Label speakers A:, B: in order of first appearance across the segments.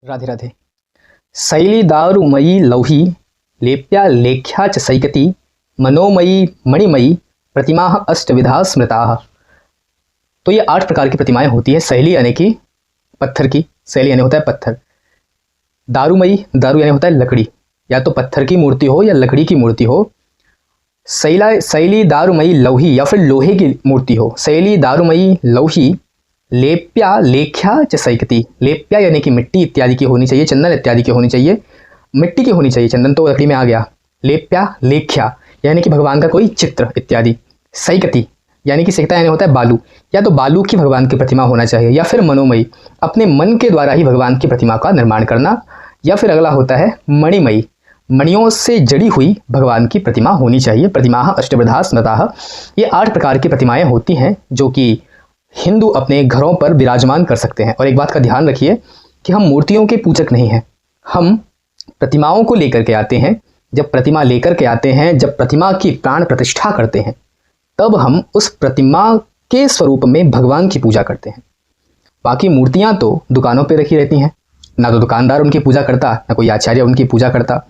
A: राधे राधे। शैली दारुमयी लौही लेप्या लेख्या च सैकती मनोमयी मणिमयी प्रतिमा अष्टविधा स्मृता। तो ये 8 प्रकार की प्रतिमाएं होती है। शैली यानी कि पत्थर की, शैली यानी होता है पत्थर। दारुमयी, दारू यानी होता है लकड़ी, या तो पत्थर की मूर्ति हो या लकड़ी की मूर्ति हो। शैली दारुमयी लौही या फिर लोहे की मूर्ति हो। शैली दारुमयी लौही लेप्या लेख्या च सैकती। लेप्या यानी कि मिट्टी इत्यादि की होनी चाहिए, चंदन इत्यादि की होनी चाहिए, मिट्टी की होनी चाहिए, चंदन तो लकड़ी में आ गया। लेप्या लेख्या यानी कि भगवान का कोई चित्र इत्यादि। सैकती यानी कि सेकता यानी होता है बालू, या तो बालू की भगवान की प्रतिमा होना चाहिए, या फिर मनोमयी, अपने मन के द्वारा ही भगवान की प्रतिमा का निर्माण करना, या फिर अगला होता है मणिमयी, मणियों से जड़ी हुई भगवान की प्रतिमा होनी चाहिए। प्रतिमा अष्टविधा स्मृता। ये 8 प्रकार की प्रतिमाएं होती हैं जो कि हिंदू अपने घरों पर विराजमान कर सकते हैं। और एक बात का ध्यान रखिए कि हम मूर्तियों के पूजक नहीं हैं, हम प्रतिमाओं को लेकर के आते हैं। जब प्रतिमा लेकर के आते हैं, जब प्रतिमा की प्राण प्रतिष्ठा करते हैं, तब हम उस प्रतिमा के स्वरूप में भगवान की पूजा करते हैं। बाकी मूर्तियां तो दुकानों पे रखी रहती हैं, ना तो दुकानदार उनकी पूजा करता, ना कोई आचार्य उनकी पूजा करता।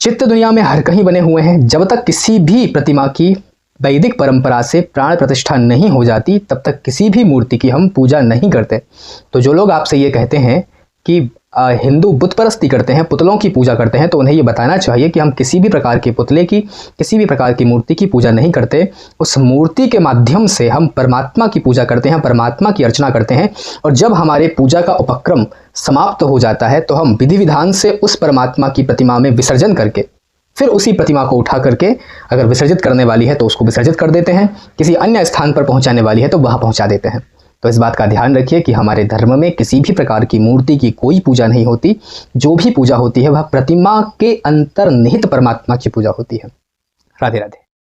A: चित्त दुनिया में हर कहीं बने हुए हैं। जब तक किसी भी प्रतिमा की वैदिक परंपरा से प्राण प्रतिष्ठा नहीं हो जाती, तब तक किसी भी मूर्ति की हम पूजा नहीं करते। तो जो लोग आपसे ये कहते हैं कि हिंदू बुत परस्ती करते हैं, पुतलों की पूजा करते हैं, तो उन्हें ये बताना चाहिए कि हम किसी भी प्रकार के पुतले की, किसी भी प्रकार की मूर्ति की पूजा नहीं करते। उस मूर्ति के माध्यम से हम परमात्मा की पूजा करते हैं, परमात्मा की अर्चना करते हैं। और जब हमारे पूजा का उपक्रम समाप्त हो जाता है, तो हम विधि विधान से उस परमात्मा की प्रतिमा में विसर्जन करके फिर उसी प्रतिमा को उठा करके, अगर विसर्जित करने वाली है तो उसको विसर्जित कर देते हैं, किसी अन्य स्थान पर पहुंचाने वाली है तो वहां पहुंचा देते हैं। तो इस बात का ध्यान रखिए कि हमारे धर्म में किसी भी प्रकार की मूर्ति की कोई पूजा नहीं होती। जो भी पूजा होती है वह प्रतिमा के अंतर्निहित परमात्मा की पूजा होती है। राधे राधे।